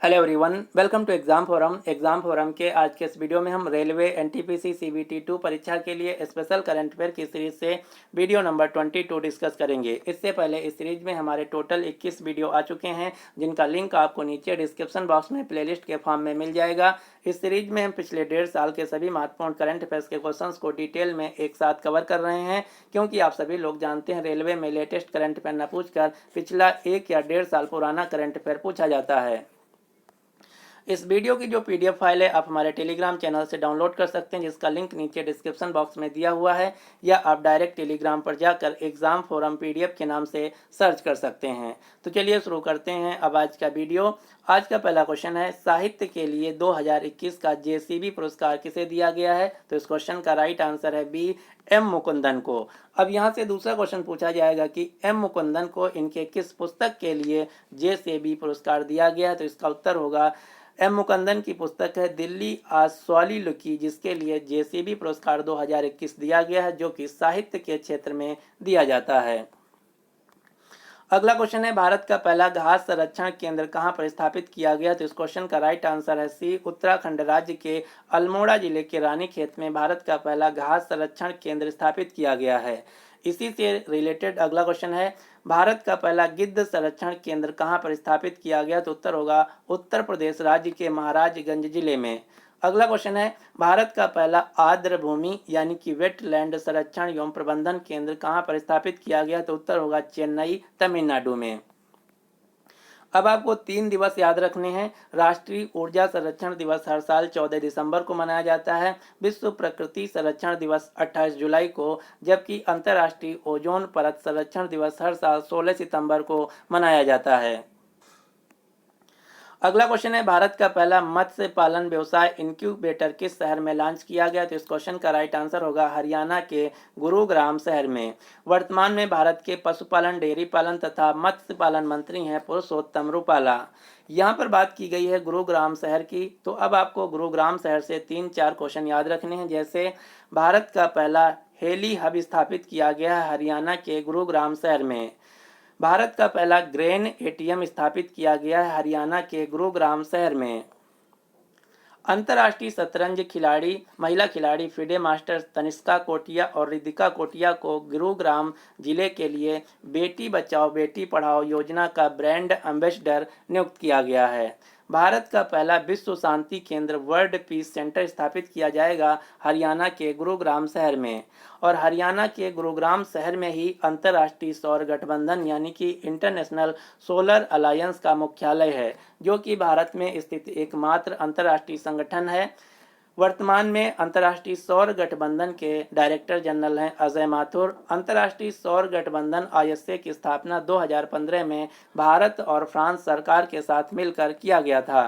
Hello everyone, welcome to exam forum के आज के इस वीडियो में हम रेलवे एनटीपीसी सीबीटी 2 परीक्षा के लिए स्पेशल करंट अफेयर की सीरीज से वीडियो नंबर 22 डिस्कस करेंगे। इससे पहले इस सीरीज में हमारे टोटल 21 वीडियो आ चुके हैं, जिनका लिंक आपको नीचे डिस्क्रिप्शन बॉक्स में प्लेलिस्ट के फॉर्म में मिल जाएगा। इस सीरीज में हम पिछले 1.5 साल के सभी महत्वपूर्ण करंट अफेयर्स के क्वेश्चंस को डिटेल में एक साथ कवर कर रहे हैं, क्योंकि आप सभी लोग जानते हैं रेलवे में लेटेस्ट करंट अफेयर न पूछकर पिछला 1 या 1.5 साल पुराना करंट अफेयर पूछा जाता है। इस वीडियो की जो पीडीएफ फाइल है आप हमारे टेलीग्राम चैनल से डाउनलोड कर सकते हैं, जिसका लिंक नीचे डिस्क्रिप्शन बॉक्स में दिया हुआ है, या आप डायरेक्ट टेलीग्राम पर जाकर एग्जाम फोरम पीडीएफ के नाम से सर्च कर सकते हैं। तो चलिए शुरू करते हैं अब आज का वीडियो। आज का पहला क्वेश्चन है, साहित्य के लिए 2021 का जेसीबी पुरस्कार किसे दिया गया है? तो इस क्वेश्चन का राइट आंसर है बी, एम मुकुंदन को। अब यहाँ से दूसरा क्वेश्चन पूछा जाएगा कि एम मुकुंदन को इनके किस पुस्तक के लिए जेसीबी पुरस्कार दिया गया है? तो इसका उत्तर होगा एम मुकुंदन की पुस्तक है दिल्ली आज स्वाली लुकी, जिसके लिए जेसीबी पुरस्कार 2021 दिया गया है, जो कि साहित्य के क्षेत्र में दिया जाता है। अगला क्वेश्चन है, भारत का पहला घास संरक्षण केंद्र कहां पर स्थापित किया गया? तो इस क्वेश्चन का राइट आंसर है सी, उत्तराखंड राज्य के अल्मोड़ा जिले के रानीखेत में भारत का पहला घास संरक्षण केंद्र स्थापित किया गया है। इसी से रिलेटेड अगला क्वेश्चन है, भारत का पहला गिद्ध संरक्षण केंद्र कहां पर स्थापित किया गया? तो उत्तर होगा उत्तर प्रदेश राज्य के महाराजगंज जिले में। अगला क्वेश्चन है, भारत का पहला आर्द्र भूमि यानी कि वेटलैंड संरक्षण एवं प्रबंधन केंद्र कहां पर स्थापित किया गया? तो उत्तर होगा चेन्नई, तमिलनाडु में। अब आपको 3 दिवस याद रखने हैं। राष्ट्रीय ऊर्जा संरक्षण दिवस हर साल 14 दिसंबर को मनाया जाता है। विश्व प्रकृति संरक्षण दिवस 28 जुलाई को, जबकि अंतर्राष्ट्रीय ओजोन परत संरक्षण दिवस हर साल 16 सितंबर को मनाया जाता है। अगला क्वेश्चन है, भारत का पहला मत्स्य पालन व्यवसाय इंक्यूबेटर किस शहर में लॉन्च किया गया? तो इस क्वेश्चन का राइट आंसर होगा हरियाणा के गुरुग्राम शहर में। वर्तमान में भारत के पशुपालन, डेयरी पालन तथा मत्स्य पालन मंत्री हैं पुरुषोत्तम रूपाला। यहाँ पर बात की गई है गुरुग्राम शहर की, तो अब आपको गुरुग्राम शहर से 3-4 क्वेश्चन याद रखने हैं। जैसे भारत का पहला हेली हब स्थापित किया गया है हरियाणा के गुरुग्राम शहर में। भारत का पहला ग्रेन एटीएम स्थापित किया गया है हरियाणा के गुरुग्राम शहर में। अंतर्राष्ट्रीय शतरंज खिलाड़ी महिला खिलाड़ी फिडे मास्टर तनिष्का कोटिया और रिदिका कोटिया को गुरुग्राम जिले के लिए बेटी बचाओ बेटी पढ़ाओ योजना का ब्रांड एम्बेसडर नियुक्त किया गया है। भारत का पहला विश्व शांति केंद्र वर्ल्ड पीस सेंटर स्थापित किया जाएगा हरियाणा के गुरुग्राम शहर में। और हरियाणा के गुरुग्राम शहर में ही अंतर्राष्ट्रीय सौर गठबंधन यानी कि इंटरनेशनल सोलर अलायंस का मुख्यालय है, जो कि भारत में स्थित एकमात्र अंतर्राष्ट्रीय संगठन है। वर्तमान में अंतर्राष्ट्रीय सौर गठबंधन के डायरेक्टर जनरल हैं अजय माथुर। अंतर्राष्ट्रीय सौर गठबंधन आईएसए की स्थापना 2015 में भारत और फ्रांस सरकार के साथ मिलकर किया गया था।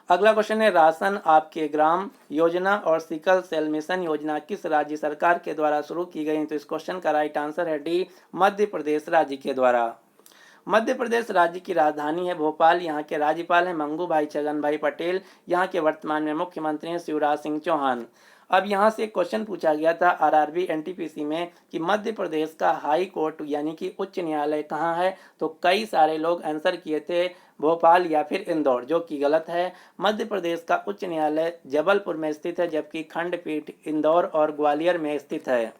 अगला क्वेश्चन है, राशन आपके ग्राम योजना और सिकल सेल मिशन योजना किस राज्य सरकार के द्वारा शुरू की गई? तो इस क्वेश्चन का राइट आंसर है डी, मध्य प्रदेश राज्य के द्वारा। मध्य प्रदेश राज्य की राजधानी है भोपाल। यहाँ के राज्यपाल हैं मंगू भाई छगन भाई पटेल। यहाँ के वर्तमान में मुख्यमंत्री हैं शिवराज सिंह चौहान। अब यहाँ से क्वेश्चन पूछा गया था आरआरबी एनटीपीसी में कि मध्य प्रदेश का हाई कोर्ट यानी कि उच्च न्यायालय कहाँ है? तो कई सारे लोग आंसर किए थे भोपाल या फिर इंदौर, जो कि गलत है। मध्य प्रदेश का उच्च न्यायालय जबलपुर में स्थित है, जबकि खंडपीठ इंदौर और ग्वालियर में स्थित है।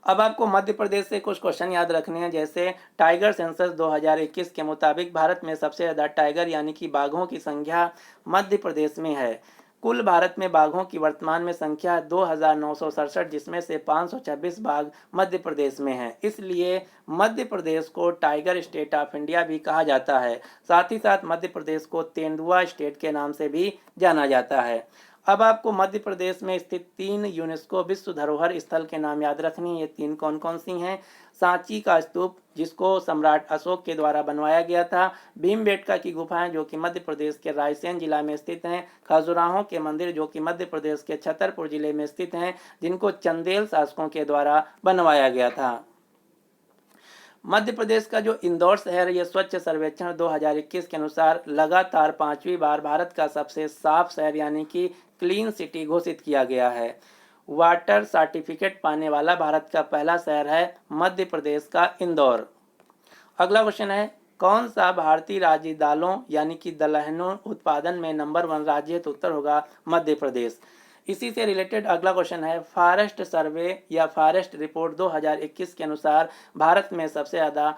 अब आपको मध्य प्रदेश से कुछ क्वेश्चन याद रखने हैं। जैसे टाइगर सेंसस 2021 के मुताबिक भारत में सबसे ज़्यादा टाइगर यानी कि बाघों की संख्या मध्य प्रदेश में है। कुल भारत में बाघों की वर्तमान में संख्या 2967, जिसमें से 526 बाघ मध्य प्रदेश में हैं। इसलिए मध्य प्रदेश को टाइगर स्टेट ऑफ इंडिया भी कहा जाता है। साथ ही साथ मध्य प्रदेश को तेंदुआ स्टेट के नाम से भी जाना जाता है। अब आपको मध्य प्रदेश में स्थित 3 यूनेस्को विश्व धरोहर स्थल के नाम याद रखनी है। ये 3 कौन कौन सी हैं? सांची का स्तूप, जिसको सम्राट अशोक के द्वारा बनवाया गया था। भीमबेटका की गुफाएं, जो कि मध्य प्रदेश के रायसेन जिला में स्थित हैं। खजुराहो के मंदिर, जो कि मध्य प्रदेश के छतरपुर जिले में स्थित हैं, जिनको चंदेल शासकों के द्वारा बनवाया गया था। मध्य प्रदेश का जो इंदौर शहर है, यह स्वच्छ सर्वेक्षण 2021 के अनुसार लगातार 5वीं बार भारत का सबसे साफ शहर यानी कि क्लीन सिटी घोषित किया गया है। वाटर सर्टिफिकेट पाने वाला भारत का पहला शहर है मध्य प्रदेश का इंदौर। अगला क्वेश्चन है, कौन सा भारतीय राज्य दालों यानी कि दलहनों उत्पादन में नंबर 1 राज्य है? तो उत्तर होगा मध्य प्रदेश। इसी से रिलेटेड अगला क्वेश्चन है, फॉरेस्ट सर्वे या फॉरेस्ट रिपोर्ट 2021 के अनुसार भारत में सबसे ज़्यादा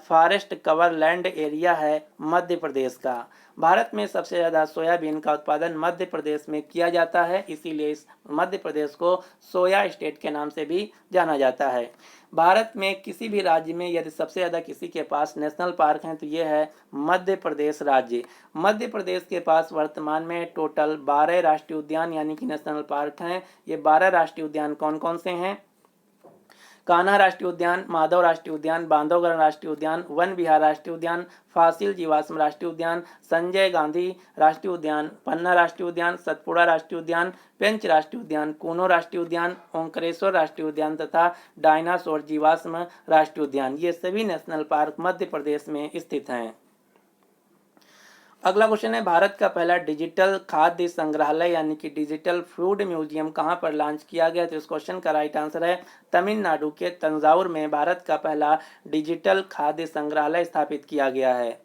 फॉरेस्ट कवर लैंड एरिया है मध्य प्रदेश का। भारत में सबसे ज़्यादा सोयाबीन का उत्पादन मध्य प्रदेश में किया जाता है, इसीलिए इस मध्य प्रदेश को सोया स्टेट के नाम से भी जाना जाता है। भारत में किसी भी राज्य में यदि सबसे ज़्यादा किसी के पास नेशनल पार्क हैं तो ये है मध्य प्रदेश राज्य। मध्य प्रदेश के पास वर्तमान में टोटल 12 राष्ट्रीय उद्यान यानी कि नेशनल पार्क हैं। ये 12 राष्ट्रीय उद्यान कौन कौन से हैं? कान्हा राष्ट्रीय उद्यान, माधव राष्ट्रीय उद्यान, बांधवगढ़ राष्ट्रीय उद्यान, वन विहार राष्ट्रीय उद्यान, फासिल जीवाश्म राष्ट्रीय उद्यान, संजय गांधी राष्ट्रीय उद्यान, पन्ना राष्ट्रीय उद्यान, सतपुड़ा राष्ट्रीय उद्यान, पेंच राष्ट्रीय उद्यान, कूनो राष्ट्रीय उद्यान, ओंकारेश्वर राष्ट्रीय उद्यान तथा डायनासोर जीवाश्म राष्ट्रीय उद्यान, ये सभी नेशनल पार्क मध्य प्रदेश में स्थित हैं। अगला क्वेश्चन है, भारत का पहला डिजिटल खाद्य संग्रहालय यानी कि डिजिटल फूड म्यूजियम कहाँ पर लॉन्च किया गया? तो इस क्वेश्चन का राइट आंसर है तमिलनाडु के तंजावुर में भारत का पहला डिजिटल खाद्य संग्रहालय स्थापित किया गया है।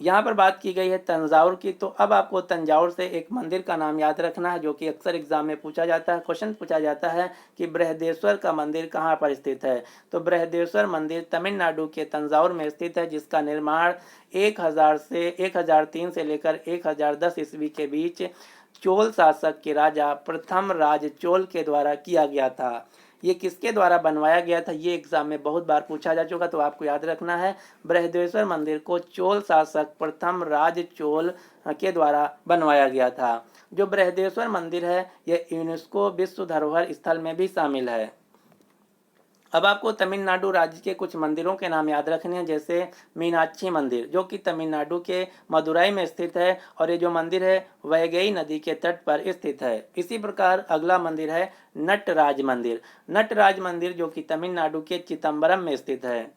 यहाँ पर बात की गई है तंजावुर की, तो अब आपको तंजावुर से एक मंदिर का नाम याद रखना है जो कि अक्सर एग्जाम में पूछा जाता है। क्वेश्चन पूछा जाता है कि बृहदेश्वर का मंदिर कहाँ पर स्थित है? तो बृहदेश्वर मंदिर तमिलनाडु के तंजावुर में स्थित है, जिसका निर्माण 1003 से लेकर 1010 ईस्वी के बीच चोल शासक के राजा प्रथम राज चोल के द्वारा किया गया था। ये किसके द्वारा बनवाया गया था? ये एग्जाम में बहुत बार पूछा जा चुका, तो आपको याद रखना है बृहदेश्वर मंदिर को चोल शासक प्रथम राज चोल के द्वारा बनवाया गया था। जो बृहदेश्वर मंदिर है यह यूनेस्को विश्व धरोहर स्थल में भी शामिल है। अब आपको तमिलनाडु राज्य के कुछ मंदिरों के नाम याद रखने हैं, जैसे मीनाक्षी मंदिर जो कि तमिलनाडु के मदुराई में स्थित है और ये जो मंदिर है वैगई नदी के तट पर स्थित है। इसी प्रकार अगला मंदिर है नटराज मंदिर। नटराज मंदिर जो कि तमिलनाडु के चिदम्बरम में स्थित है।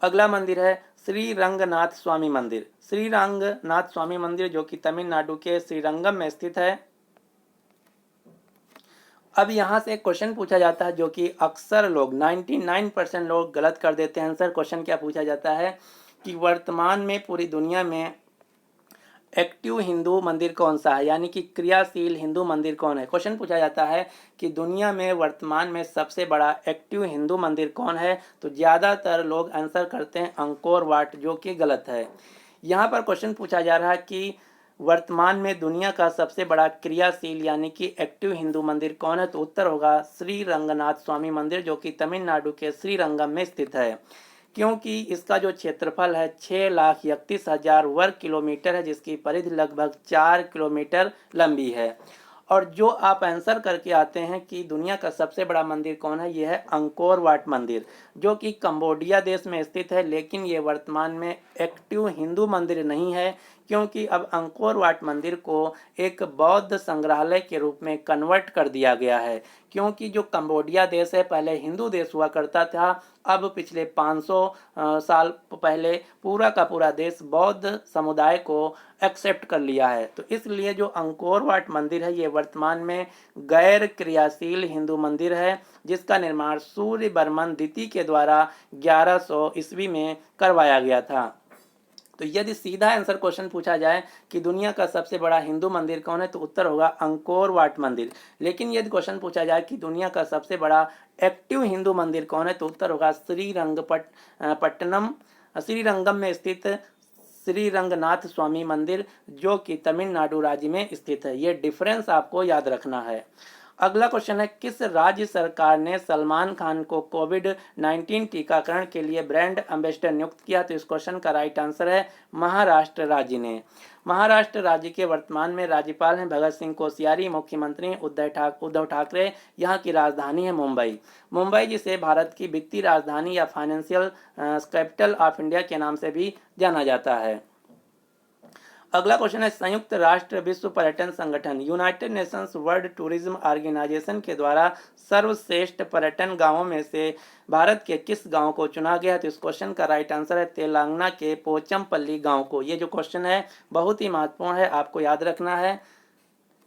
अगला मंदिर है श्री रंगनाथ स्वामी मंदिर। श्री रंगनाथ स्वामी मंदिर जो कि तमिलनाडु के श्रीरंगम में स्थित है। अब यहाँ से एक क्वेश्चन पूछा जाता है जो कि अक्सर लोग 99% लोग गलत कर देते हैं आंसर। क्वेश्चन क्या पूछा जाता है कि वर्तमान में पूरी दुनिया में एक्टिव हिंदू मंदिर कौन सा है, यानी कि क्रियाशील हिंदू मंदिर कौन है। क्वेश्चन पूछा जाता है कि दुनिया में वर्तमान में सबसे बड़ा एक्टिव हिंदू मंदिर कौन है, तो ज़्यादातर लोग आंसर करते हैं अंकोर वाट, जो कि गलत है। यहाँ पर क्वेश्चन पूछा जा रहा है कि वर्तमान में दुनिया का सबसे बड़ा क्रियाशील यानी कि एक्टिव हिंदू मंदिर कौन है, तो उत्तर होगा श्री रंगनाथ स्वामी मंदिर जो कि तमिलनाडु के श्रीरंगम में स्थित है। क्योंकि इसका जो क्षेत्रफल है 6,31,000 वर्ग किलोमीटर है, जिसकी परिधि लगभग 4 किलोमीटर लंबी है। और जो आप आंसर करके आते हैं कि दुनिया का सबसे बड़ा मंदिर कौन है, यह है अंकोर वाट मंदिर जो कि कंबोडिया देश में स्थित है, लेकिन ये वर्तमान में एक्टिव हिंदू मंदिर नहीं है, क्योंकि अब अंकोर वाट मंदिर को एक बौद्ध संग्रहालय के रूप में कन्वर्ट कर दिया गया है। क्योंकि जो कंबोडिया देश है पहले हिंदू देश हुआ करता था, अब पिछले 500 साल पहले पूरा का पूरा देश बौद्ध समुदाय को एक्सेप्ट कर लिया है। तो इसलिए जो अंकोर वाट मंदिर है ये वर्तमान में गैर क्रियाशील हिंदू मंदिर है, जिसका निर्माण सूर्य बर्मन द्वितीय के द्वारा 1100 ईस्वी में करवाया गया था। तो यदि सीधा आंसर क्वेश्चन पूछा जाए कि दुनिया का सबसे बड़ा हिंदू मंदिर कौन है, तो उत्तर होगा अंकोर वाट मंदिर। लेकिन यदि क्वेश्चन पूछा जाए कि दुनिया का सबसे बड़ा एक्टिव हिंदू मंदिर कौन है, तो उत्तर होगा श्रीरंगम में स्थित श्री रंगनाथ स्वामी मंदिर जो कि तमिलनाडु राज्य में स्थित है। ये डिफरेंस आपको याद रखना है। अगला क्वेश्चन है, किस राज्य सरकार ने सलमान खान को कोविड-19 टीकाकरण के लिए ब्रांड एम्बेसडर नियुक्त किया? तो इस क्वेश्चन का राइट आंसर है महाराष्ट्र राज्य ने। महाराष्ट्र राज्य के वर्तमान में राज्यपाल हैं भगत सिंह कोश्यारी, मुख्यमंत्री उद्धव ठाकरे, यहाँ की राजधानी है मुंबई। मुंबई जिसे भारत की वित्तीय राजधानी या फाइनेंशियल कैपिटल ऑफ इंडिया के नाम से भी जाना जाता है। अगला क्वेश्चन है, संयुक्त राष्ट्र विश्व पर्यटन संगठन United Nations World Tourism Organization के द्वारा सर्वश्रेष्ठ पर्यटन गांवों में से भारत के किस गांव को चुना गया? तो इस क्वेश्चन का राइट आंसर है तेलंगाना के पोचमपल्ली गांव को। ये जो क्वेश्चन है बहुत ही महत्वपूर्ण है, आपको याद रखना है।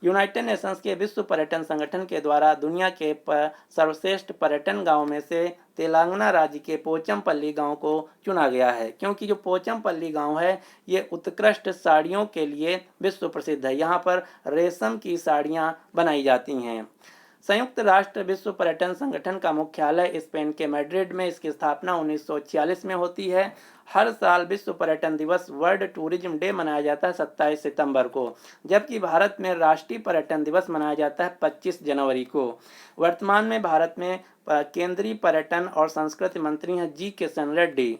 यूनाइटेड नेशंस के विश्व पर्यटन संगठन के द्वारा दुनिया के सर्वश्रेष्ठ पर्यटन गांव में से तेलंगाना राज्य के पोचमपल्ली गांव को चुना गया है, क्योंकि जो पोचमपल्ली गांव है ये उत्कृष्ट साड़ियों के लिए विश्व प्रसिद्ध है। यहाँ पर रेशम की साड़ियाँ बनाई जाती हैं। संयुक्त राष्ट्र विश्व पर्यटन संगठन का मुख्यालय स्पेन के मैड्रिड में, इसकी स्थापना 1946 में होती है। हर साल विश्व पर्यटन दिवस वर्ल्ड टूरिज्म डे मनाया जाता है 27 सितंबर को, जबकि भारत में राष्ट्रीय पर्यटन दिवस मनाया जाता है 25 जनवरी को। वर्तमान में भारत में केंद्रीय पर्यटन और संस्कृति मंत्री हैं जी किशन रेड्डी।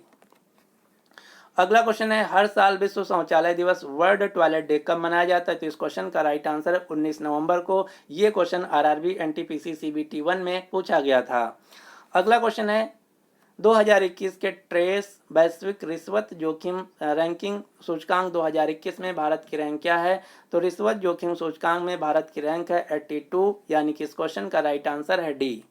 अगला क्वेश्चन है, हर साल विश्व शौचालय दिवस वर्ल्ड टॉयलेट डे कब मनाया जाता है? तो इस क्वेश्चन का राइट आंसर है 19 नवंबर को। ये क्वेश्चन आरआरबी एनटीपीसी सीबीटी 1 में पूछा गया था। अगला क्वेश्चन है, 2021 के ट्रेस वैश्विक रिश्वत जोखिम रैंकिंग सूचकांक 2021 में भारत की रैंक क्या है? तो रिश्वत जोखिम सूचकांक में भारत की रैंक है 82, यानी कि इस क्वेश्चन का राइट आंसर है डी।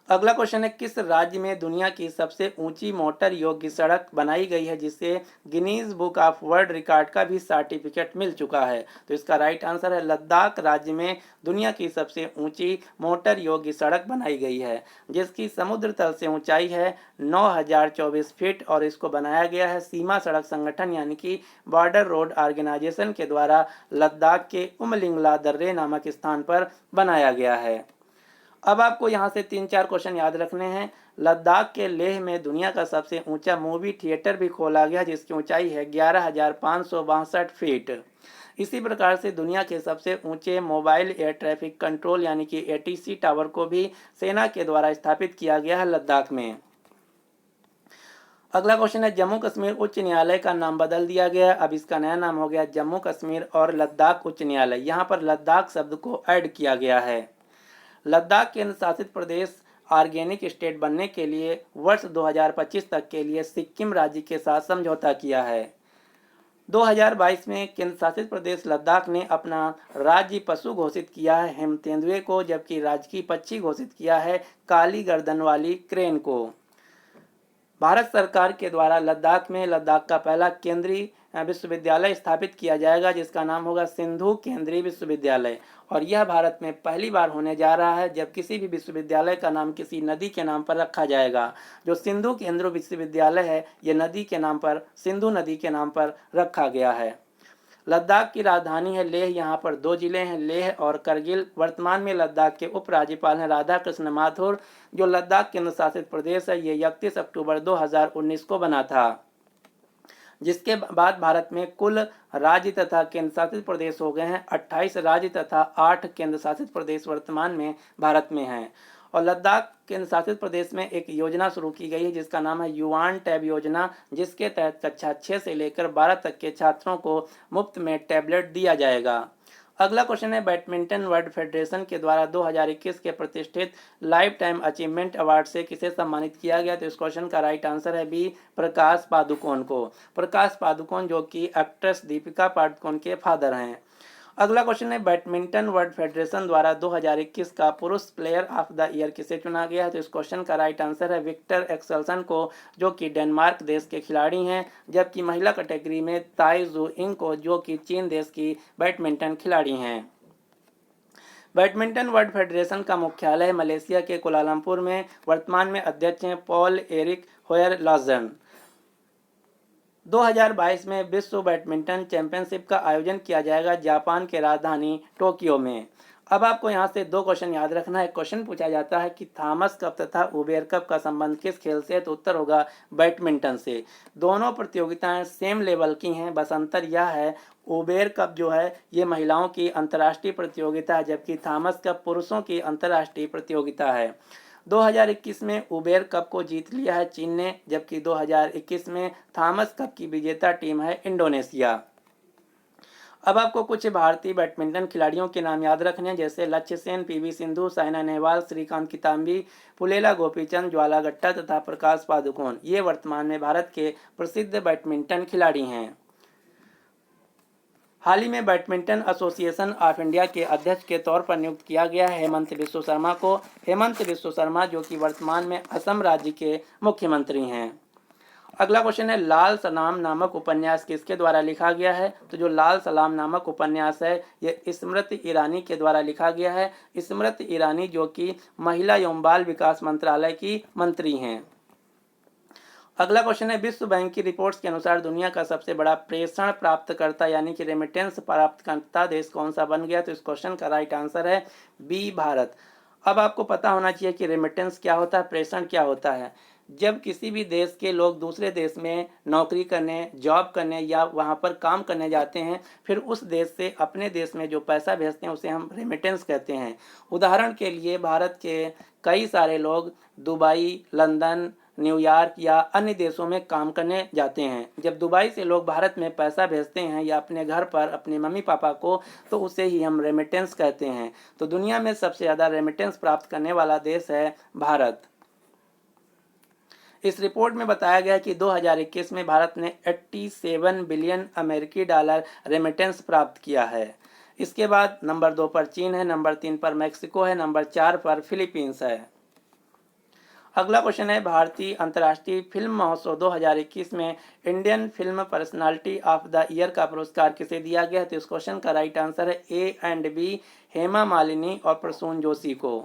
अगला क्वेश्चन है, किस राज्य में दुनिया की सबसे ऊंची मोटर योग्य सड़क बनाई गई है जिसे Guinness book of world record का भी सर्टिफिकेट मिल चुका है? तो इसका राइट आंसर है लद्दाख राज्य में दुनिया की सबसे ऊंची मोटर योग्य सड़क बनाई गई है, जिसकी समुद्र तल से ऊंचाई है 9024 फीट और इसको बनाया गया है सीमा सड़क संगठन यानी कि बॉर्डर रोड ऑर्गेनाइजेशन के द्वारा लद्दाख के उमलिंगला दर्रे नामक स्थान पर बनाया गया है। अब आपको यहाँ से 3-4 क्वेश्चन याद रखने हैं। लद्दाख के लेह में दुनिया का सबसे ऊंचा मूवी थिएटर भी खोला गया जिसकी ऊंचाई है 11,562 फीट। इसी प्रकार से दुनिया के सबसे ऊंचे मोबाइल एयर ट्रैफिक कंट्रोल यानी कि एटीसी टावर को भी सेना के द्वारा स्थापित किया गया है लद्दाख में। अगला क्वेश्चन है, जम्मू कश्मीर उच्च न्यायालय का नाम बदल दिया गया है, अब इसका नया नाम हो गया जम्मू कश्मीर और लद्दाख उच्च न्यायालय। यहाँ पर लद्दाख शब्द को ऐड किया गया है। लद्दाख केंद्र शासित प्रदेश ऑर्गेनिक स्टेट बनने के लिए वर्ष 2025 तक के लिए सिक्किम राज्य के साथ समझौता किया है। 2022 में केंद्र शासित प्रदेश लद्दाख ने अपना राज्य पशु घोषित किया है हेम तेंदुए को, जबकि राजकीय पक्षी घोषित किया है काली गर्दन वाली क्रेन को। भारत सरकार के द्वारा लद्दाख में लद्दाख का पहला केंद्रीय विश्वविद्यालय स्थापित किया जाएगा जिसका नाम होगा सिंधु केंद्रीय विश्वविद्यालय, और यह भारत में पहली बार होने जा रहा है जब किसी भी विश्वविद्यालय का नाम किसी नदी के नाम पर रखा जाएगा। जो सिंधु केंद्रीय विश्वविद्यालय है ये नदी के नाम पर, सिंधु नदी के नाम पर रखा गया है। लद्दाख की राजधानी है लेह, यहाँ पर 2 जिले हैं लेह और करगिल। वर्तमान में लद्दाख के उपराज्यपाल हैं राधा कृष्ण माथुर। जो लद्दाख केंद्र शासित प्रदेश है ये 31 अक्टूबर 2019 को बना था, जिसके बाद भारत में कुल राज्य तथा केंद्र शासित प्रदेश हो गए हैं 28 राज्य तथा 8 केंद्र शासित प्रदेश वर्तमान में भारत में हैं। और लद्दाख केंद्र शासित प्रदेश में एक योजना शुरू की गई है जिसका नाम है युवान टैब योजना, जिसके तहत कक्षा 6 से लेकर 12 तक के छात्रों को मुफ्त में टैबलेट दिया जाएगा। अगला क्वेश्चन है, बैडमिंटन वर्ल्ड फेडरेशन के द्वारा 2021 के प्रतिष्ठित लाइफ टाइम अचीवमेंट अवार्ड से किसे सम्मानित किया गया? तो इस क्वेश्चन का राइट आंसर है बी, प्रकाश पादुकोण को। प्रकाश पादुकोण जो कि एक्ट्रेस दीपिका पादुकोण के फादर हैं। अगला क्वेश्चन है, बैडमिंटन वर्ल्ड फेडरेशन द्वारा 2021 का पुरुष प्लेयर ऑफ द ईयर किसे चुना गया है? तो इस क्वेश्चन का राइट आंसर है विक्टर एक्सेल्सन को, जो कि डेनमार्क देश के खिलाड़ी हैं, जबकि महिला कैटेगरी में ताई जू इंग को, जो कि चीन देश की बैडमिंटन खिलाड़ी हैं। बैडमिंटन वर्ल्ड फेडरेशन का मुख्यालय मलेशिया के कुलालमपुर में। वर्तमान में अध्यक्ष हैं पॉल एरिक होयर-लाजन। 2022 में विश्व बैडमिंटन चैंपियनशिप का आयोजन किया जाएगा जापान के राजधानी टोक्यो में। अब आपको यहाँ से 2 क्वेश्चन याद रखना है। क्वेश्चन पूछा जाता है कि थॉमस कप तथा उबेर कप का संबंध किस खेल से है? तो उत्तर होगा बैडमिंटन से। दोनों प्रतियोगिताएं सेम लेवल की हैं, बस अंतर यह है उबेर कप जो है ये महिलाओं की अंतर्राष्ट्रीय प्रतियोगिता है, जबकि थॉमस कप पुरुषों की अंतर्राष्ट्रीय प्रतियोगिता है। 2021 में उबेर कप को जीत लिया है चीन ने, जबकि 2021 में थॉमस कप की विजेता टीम है इंडोनेशिया। अब आपको कुछ भारतीय बैडमिंटन खिलाड़ियों के नाम याद रखने हैं, जैसे लक्ष्य सेन, पीवी सिंधु, साइना नेहवाल, श्रीकांत किदाम्बी, पुलेला गोपीचंद, ज्वाला गट्टा तथा प्रकाश पादुकोण। ये वर्तमान में भारत के प्रसिद्ध बैडमिंटन खिलाड़ी हैं। हाल ही में बैडमिंटन एसोसिएशन ऑफ इंडिया के अध्यक्ष के तौर पर नियुक्त किया गया है हेमंत बिस्व शर्मा को। हेमंत बिस्व शर्मा जो कि वर्तमान में असम राज्य के मुख्यमंत्री हैं। अगला क्वेश्चन है लाल सलाम नामक उपन्यास किसके द्वारा लिखा गया है? तो जो लाल सलाम नामक उपन्यास है ये स्मृति ईरानी के द्वारा लिखा गया है। स्मृति ईरानी जो कि महिला एवं बाल विकास मंत्रालय की मंत्री हैं। अगला क्वेश्चन है विश्व बैंक की रिपोर्ट्स के अनुसार दुनिया का सबसे बड़ा प्रेषण प्राप्तकर्ता यानी कि रेमिटेंस प्राप्तकर्ता देश कौन सा बन गया? तो इस क्वेश्चन का राइट आंसर है बी, भारत। अब आपको पता होना चाहिए कि रेमिटेंस क्या होता है, प्रेषण क्या होता है। जब किसी भी देश के लोग दूसरे देश में नौकरी करने, जॉब करने या वहाँ पर काम करने जाते हैं, फिर उस देश से अपने देश में जो पैसा भेजते हैं उसे हम रेमिटेंस कहते हैं। उदाहरण के लिए भारत के कई सारे लोग दुबई, लंदन, न्यूयॉर्क या अन्य देशों में काम करने जाते हैं। जब दुबई से लोग भारत में पैसा भेजते हैं या अपने घर पर अपने मम्मी पापा को, तो उसे ही हम रेमिटेंस कहते हैं। तो दुनिया में सबसे ज़्यादा रेमिटेंस प्राप्त करने वाला देश है भारत। इस रिपोर्ट में बताया गया कि 2021 में भारत ने 87 बिलियन अमेरिकी डॉलर रेमिटेंस प्राप्त किया है। इसके बाद नंबर 2 पर चीन है, नंबर 3 पर मैक्सिको है, नंबर 4 पर फिलीपींस है। अगला क्वेश्चन है भारतीय अंतर्राष्ट्रीय फिल्म महोत्सव 2021 में Indian film personality of the year का पुरस्कार किसे दिया गया? तो इस क्वेश्चन का राइट आंसर है A and B, Hema Malini और प्रसून जोशी को।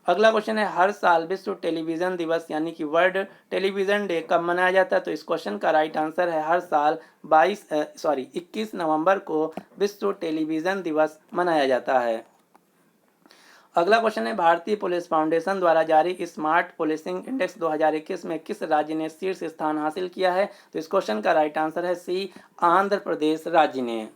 अगला क्वेश्चन है हर साल विश्व टेलीविजन दिवस यानी कि वर्ल्ड टेलीविजन डे कब मनाया जाता है? तो इस क्वेश्चन का राइट आंसर है हर साल 21 नवंबर को विश्व टेलीविजन दिवस मनाया जाता है। अगला क्वेश्चन है भारतीय पुलिस फाउंडेशन द्वारा जारी स्मार्ट पुलिसिंग इंडेक्स 2021 में किस राज्य ने शीर्ष स्थान हासिल किया है? तो इस क्वेश्चन का राइट आंसर है सी, आंध्र प्रदेश राज्य ने।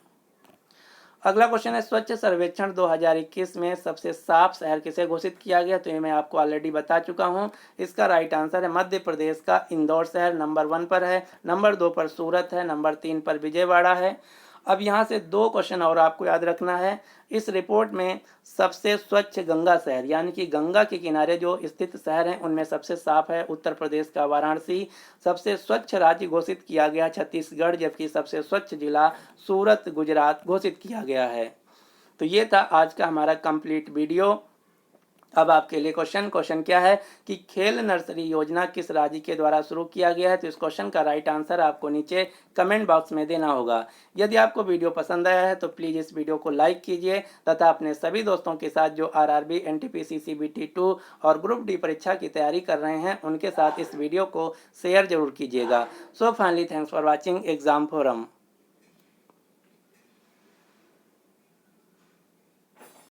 अगला क्वेश्चन है स्वच्छ सर्वेक्षण 2021 में सबसे साफ शहर किसे घोषित किया गया? तो ये मैं आपको ऑलरेडी बता चुका हूँ। इसका राइट आंसर है मध्य प्रदेश का इंदौर शहर नंबर 1 पर है, नंबर 2 पर सूरत है, नंबर 3 पर विजयवाड़ा है। अब यहाँ से 2 क्वेश्चन और आपको याद रखना है। इस रिपोर्ट में सबसे स्वच्छ गंगा शहर यानी कि गंगा के किनारे जो स्थित शहर हैं उनमें सबसे साफ है उत्तर प्रदेश का वाराणसी। सबसे स्वच्छ राज्य घोषित किया गया छत्तीसगढ़, जबकि सबसे स्वच्छ जिला सूरत गुजरात घोषित किया गया है। तो ये था आज का हमारा कंप्लीट वीडियो। अब आपके लिए क्वेश्चन क्या है कि खेल नर्सरी योजना किस राज्य के द्वारा शुरू किया गया है? तो इस क्वेश्चन का राइट आंसर आपको नीचे कमेंट बॉक्स में देना होगा। यदि आपको वीडियो पसंद आया है तो प्लीज़ इस वीडियो को लाइक कीजिए तथा अपने सभी दोस्तों के साथ जो आरआरबी, एनटीपीसी सीबीटी 2 और ग्रुप डी परीक्षा की तैयारी कर रहे हैं उनके साथ इस वीडियो को शेयर जरूर कीजिएगा। So finally thanks for watching exam forum.